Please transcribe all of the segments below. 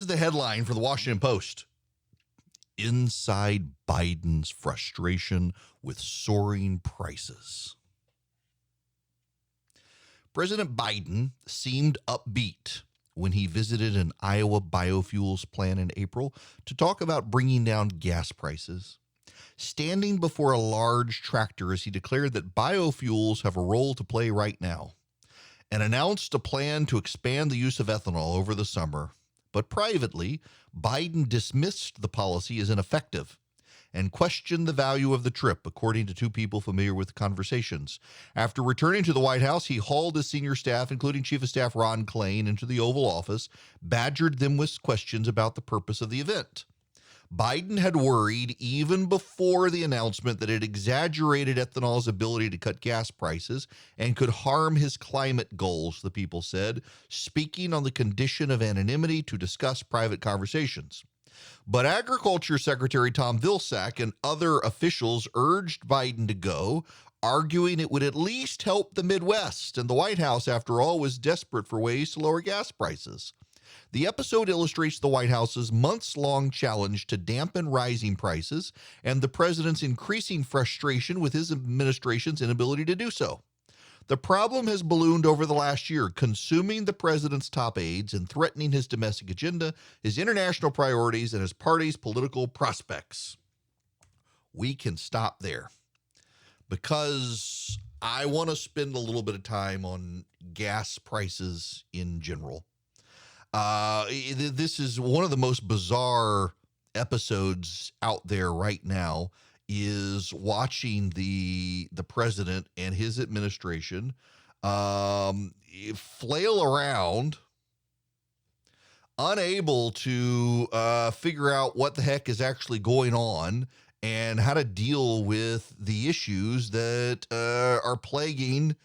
The headline for the Washington Post: Inside Biden's frustration with soaring prices. President Biden seemed upbeat when he visited an Iowa biofuels plant in April to talk about bringing down gas prices. Standing before a large tractor as he declared that biofuels have a role to play right now, and announced a plan to expand the use of ethanol over the summer. But privately, Biden dismissed the policy as ineffective and questioned the value of the trip, according to two people familiar with the conversations. After returning to the White House, he hauled his senior staff, including Chief of Staff Ron Klain, into the Oval Office, badgered them with questions about the purpose of the event. Biden had worried even before the announcement that it exaggerated ethanol's ability to cut gas prices and could harm his climate goals, the people said, speaking on the condition of anonymity to discuss private conversations. But Agriculture Secretary Tom Vilsack and other officials urged Biden to go, arguing it would at least help the Midwest, and the White House, after all, was desperate for ways to lower gas prices. The episode illustrates the White House's months-long challenge to dampen rising prices and the president's increasing frustration with his administration's inability to do so. The problem has ballooned over the last year, consuming the president's top aides and threatening his domestic agenda, his international priorities, and his party's political prospects. We can stop there because I want to spend a little bit of time on gas prices in general. This is one of the most bizarre episodes out there right now, is watching the president and his administration flail around, unable to figure out what the heck is actually going on and how to deal with the issues that are plaguing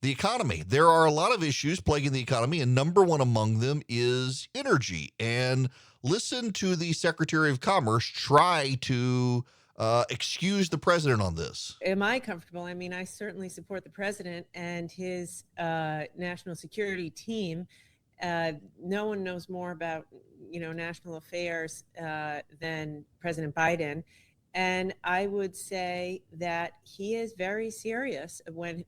the economy. There are a lot of issues plaguing the economy, and number one among them is energy. And listen to the Secretary of Commerce try to excuse the president on this. Am I comfortable? I mean, I certainly support the president and his national security team. No one knows more about, national affairs than President Biden. And I would say that he is very serious when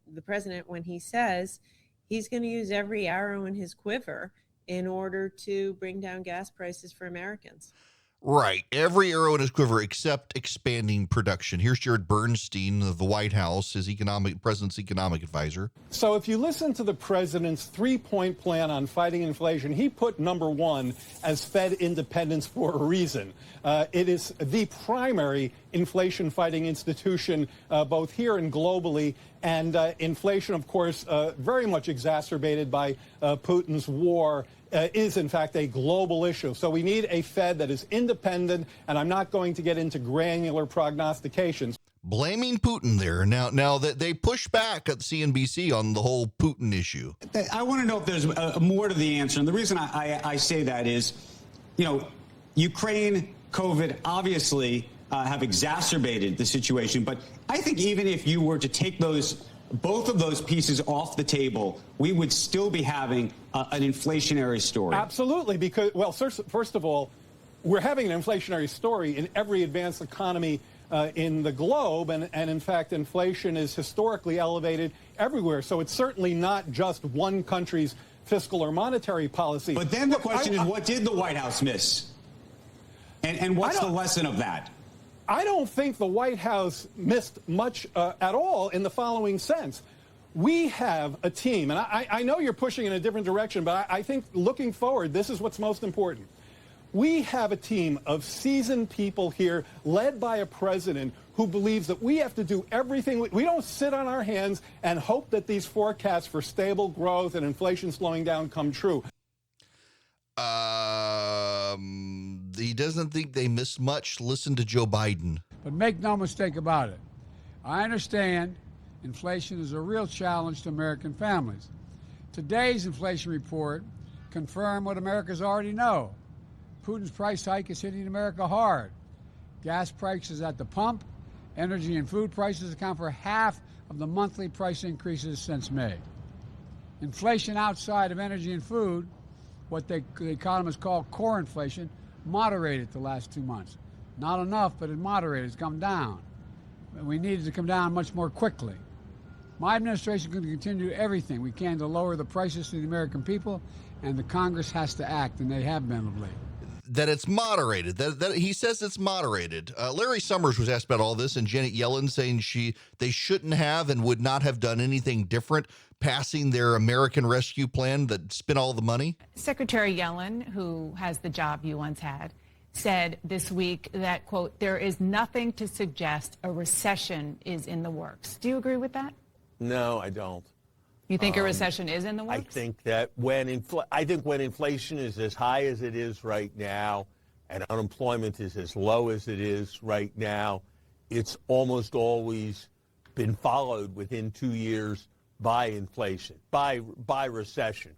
he says he's going to use every arrow in his quiver in order to bring down gas prices for Americans. Right. Every arrow in his quiver except expanding production. Here's Jared Bernstein of the White House, his president's economic advisor. So if you listen to the president's three-point plan on fighting inflation, he put number one as Fed independence for a reason. It is the primary inflation-fighting institution, both here and globally. And inflation, of course, very much exacerbated by Putin's war, is, in fact, a global issue. So we need a Fed that is independent, and I'm not going to get into granular prognostications. Blaming Putin there. Now that they push back at CNBC on the whole Putin issue. I want to know if there's more to the answer. And the reason I say that is, Ukraine, COVID, obviously have exacerbated the situation. But I think even if you were to take both of those pieces off the table, we would still be having an inflationary story. Absolutely, because, well, first of all, we're having an inflationary story in every advanced economy in the globe, and in fact, inflation is historically elevated everywhere. So it's certainly not just one country's fiscal or monetary policy. But then the question is, what did the White House miss? And what's the lesson of that? I don't think the White House missed much at all in the following sense. We have a team, and I know you're pushing in a different direction, but I think looking forward, this is what's most important. We have a team of seasoned people here led by a president who believes that we have to do everything. We don't sit on our hands and hope that these forecasts for stable growth and inflation slowing down come true. He doesn't think they missed much. Listen to Joe Biden. But make no mistake about it. I understand inflation is a real challenge to American families. Today's inflation report confirmed what Americans already know. Putin's price hike is hitting America hard. Gas prices at the pump, energy and food prices account for half of the monthly price increases since May. Inflation outside of energy and food what the economists call core inflation moderated the last 2 months. Not enough, but it moderated. It's come down. We need it to come down much more quickly. My administration is going to continue to do everything we can to lower the prices to the American people, and the Congress has to act, and they have been of late. That it's moderated. That he says it's moderated. Larry Summers was asked about all this, and Janet Yellen saying they shouldn't have and would not have done anything different, passing their American Rescue Plan that spent all the money. Secretary Yellen, who has the job you once had, said this week that, quote, there is nothing to suggest a recession is in the works. Do you agree with that? No, I don't. You think a recession is in the works? I think that when inflation is as high as it is right now and unemployment is as low as it is right now, it's almost always been followed within 2 years by inflation, by recession.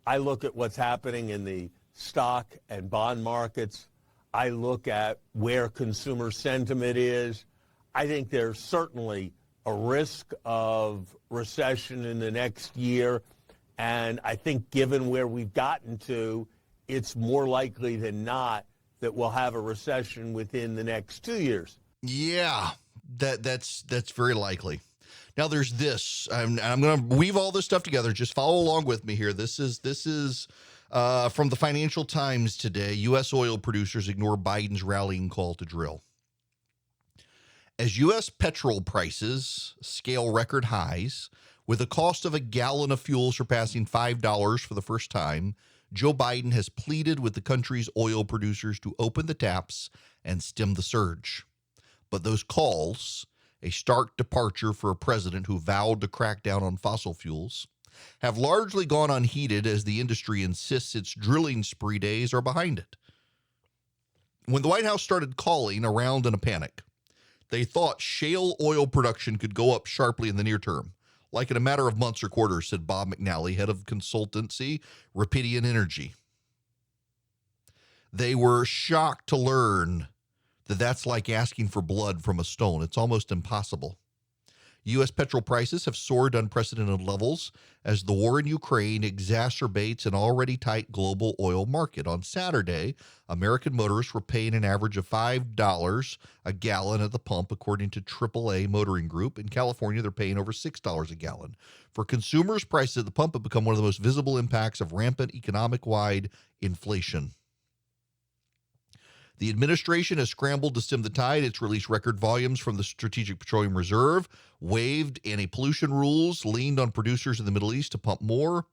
I look at what's happening in the stock and bond markets. I look at where consumer sentiment is. I think there's certainly a risk of recession in the next year. And I think given where we've gotten to, it's more likely than not that we'll have a recession within the next 2 years. Yeah, that's very likely. Now there's this, and I'm going to weave all this stuff together. Just follow along with me here. This is from the Financial Times today. U.S. oil producers ignore Biden's rallying call to drill. As U.S. petrol prices scale record highs, with the cost of a gallon of fuel surpassing $5 for the first time, Joe Biden has pleaded with the country's oil producers to open the taps and stem the surge. But those calls, a stark departure for a president who vowed to crack down on fossil fuels, have largely gone unheeded as the industry insists its drilling spree days are behind it. When the White House started calling around in a panic, they thought shale oil production could go up sharply in the near term, like in a matter of months or quarters, said Bob McNally, head of consultancy, Rapidian Energy. They were shocked to learn that that's like asking for blood from a stone. It's almost impossible. U.S. petrol prices have soared to unprecedented levels as the war in Ukraine exacerbates an already tight global oil market. On Saturday, American motorists were paying an average of $5 a gallon at the pump, according to AAA Motoring Group. In California, they're paying over $6 a gallon. For consumers, prices at the pump have become one of the most visible impacts of rampant economic-wide inflation. The administration has scrambled to stem the tide. It's released record volumes from the Strategic Petroleum Reserve, waived anti-pollution rules, leaned on producers in the Middle East to pump more.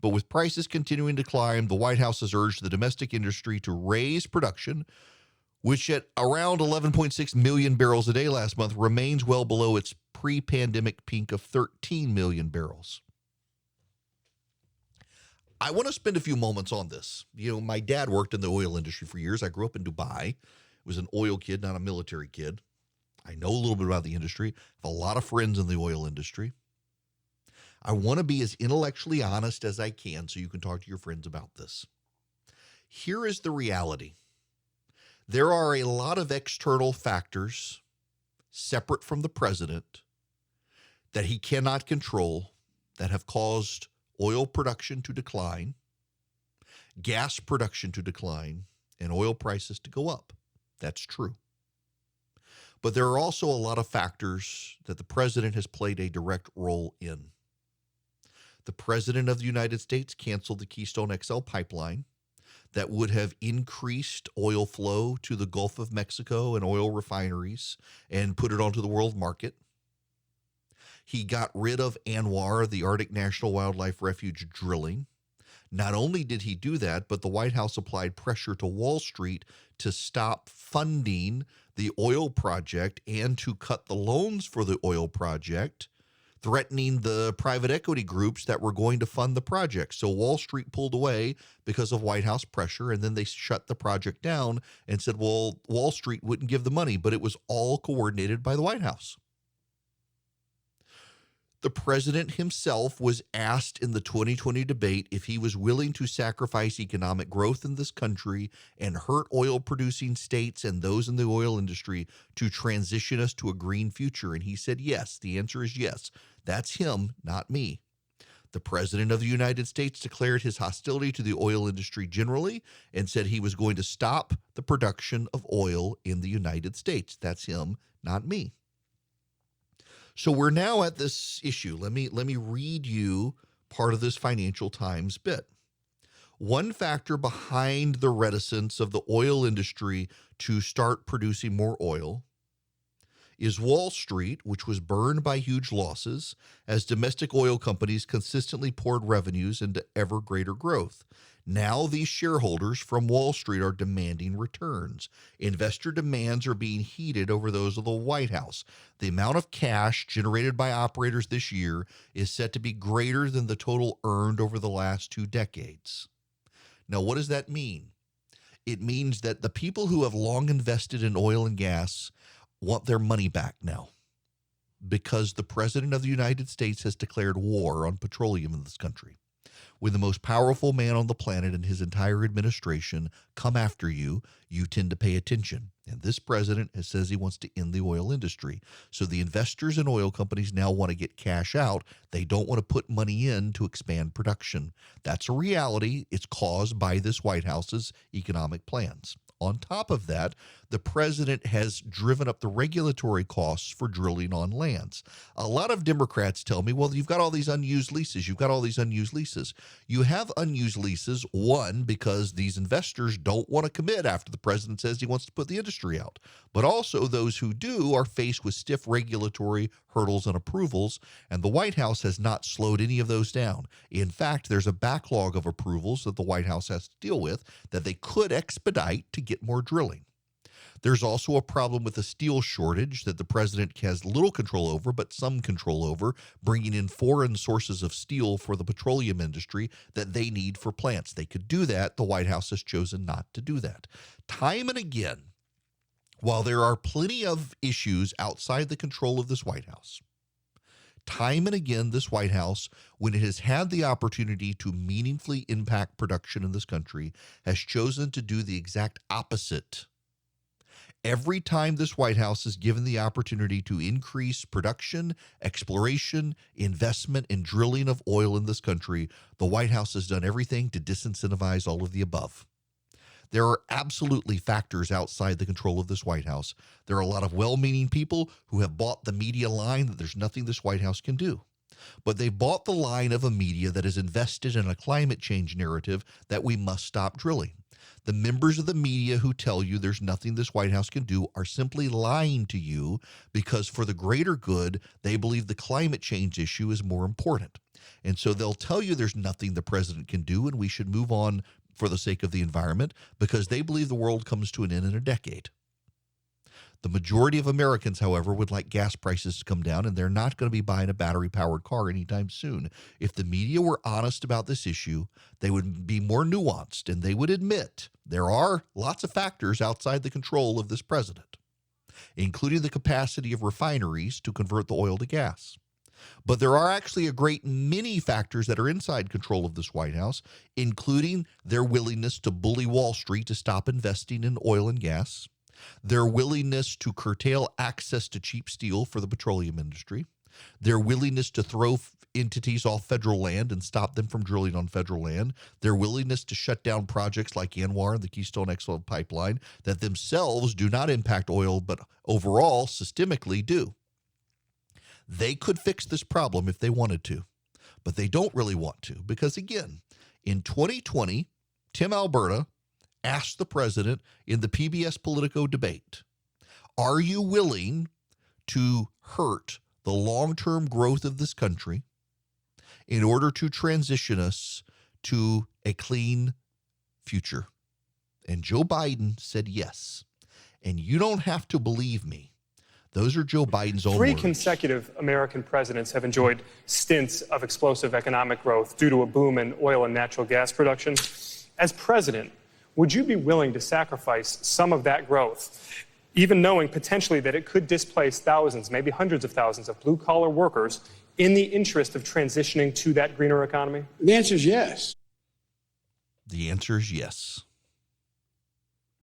But with prices continuing to climb, the White House has urged the domestic industry to raise production, which at around 11.6 million barrels a day last month remains well below its pre-pandemic peak of 13 million barrels. I want to spend a few moments on this. You know, my dad worked in the oil industry for years. I grew up in Dubai. Was an oil kid, not a military kid. I know a little bit about the industry. I have a lot of friends in the oil industry. I want to be as intellectually honest as I can so you can talk to your friends about this. Here is the reality. There are a lot of external factors separate from the president that he cannot control that have caused oil production to decline, gas production to decline, and oil prices to go up. That's true. But there are also a lot of factors that the president has played a direct role in. The president of the United States canceled the Keystone XL pipeline that would have increased oil flow to the Gulf of Mexico and oil refineries and put it onto the world market. He got rid of ANWR, the Arctic National Wildlife Refuge drilling. Not only did he do that, but the White House applied pressure to Wall Street to stop funding the oil project and to cut the loans for the oil project, threatening the private equity groups that were going to fund the project. So Wall Street pulled away because of White House pressure, and then they shut the project down and said, well, Wall Street wouldn't give the money, but it was all coordinated by the White House. The president himself was asked in the 2020 debate if he was willing to sacrifice economic growth in this country and hurt oil-producing states and those in the oil industry to transition us to a green future. And he said yes. The answer is yes. That's him, not me. The President of the United States declared his hostility to the oil industry generally and said he was going to stop the production of oil in the United States. That's him, not me. So we're now at this issue. Let me read you part of this Financial Times bit. One factor behind the reticence of the oil industry to start producing more oil is Wall Street, which was burned by huge losses as domestic oil companies consistently poured revenues into ever greater growth. Now these shareholders from Wall Street are demanding returns. Investor demands are being heated over those of the White House. The amount of cash generated by operators this year is set to be greater than the total earned over the last 2 decades. Now, what does that mean? It means that the people who have long invested in oil and gas want their money back now because the President of the United States has declared war on petroleum in this country. When the most powerful man on the planet and his entire administration come after you, you tend to pay attention. And this president says he wants to end the oil industry. So the investors in oil companies now want to get cash out. They don't want to put money in to expand production. That's a reality. It's caused by this White House's economic plans. On top of that, the president has driven up the regulatory costs for drilling on lands. A lot of Democrats tell me, well, you've got all these unused leases. You've got all these unused leases. You have unused leases, one, because these investors don't want to commit after the president says he wants to put the industry out. But also those who do are faced with stiff regulatory hurdles and approvals, and the White House has not slowed any of those down. In fact, there's a backlog of approvals that the White House has to deal with that they could expedite to get more drilling. There's also a problem with the steel shortage that the president has little control over, but some control over, bringing in foreign sources of steel for the petroleum industry that they need for plants. They could do that. The White House has chosen not to do that. Time and again, while there are plenty of issues outside the control of this White House, time and again, this White House, when it has had the opportunity to meaningfully impact production in this country, has chosen to do the exact opposite. Every time this White House is given the opportunity to increase production, exploration, investment, and drilling of oil in this country, the White House has done everything to disincentivize all of the above. There are absolutely factors outside the control of this White House. There are a lot of well-meaning people who have bought the media line that there's nothing this White House can do. But they bought the line of a media that is invested in a climate change narrative that we must stop drilling. The members of the media who tell you there's nothing this White House can do are simply lying to you because for the greater good, they believe the climate change issue is more important. And so they'll tell you there's nothing the president can do and we should move on for the sake of the environment because they believe the world comes to an end in a decade. The majority of Americans, however, would like gas prices to come down, and they're not going to be buying a battery-powered car anytime soon. If the media were honest about this issue, they would be more nuanced, and they would admit there are lots of factors outside the control of this president, including the capacity of refineries to convert the oil to gas. But there are actually a great many factors that are inside control of this White House, including their willingness to bully Wall Street to stop investing in oil and gas, their willingness to curtail access to cheap steel for the petroleum industry, their willingness to throw entities off federal land and stop them from drilling on federal land, their willingness to shut down projects like Anwar and the Keystone XL pipeline that themselves do not impact oil, but overall systemically do. They could fix this problem if they wanted to, but they don't really want to because, again, in 2020, Tim Alberta asked the president in the PBS Politico debate, are you willing to hurt the long-term growth of this country in order to transition us to a clean future? And Joe Biden said yes. And you don't have to believe me. Those are Joe Biden's own words. 3 consecutive American presidents have enjoyed stints of explosive economic growth due to a boom in oil and natural gas production. As president, would you be willing to sacrifice some of that growth, even knowing potentially that it could displace thousands, maybe hundreds of thousands of blue-collar workers in the interest of transitioning to that greener economy? The answer is yes. The answer is yes.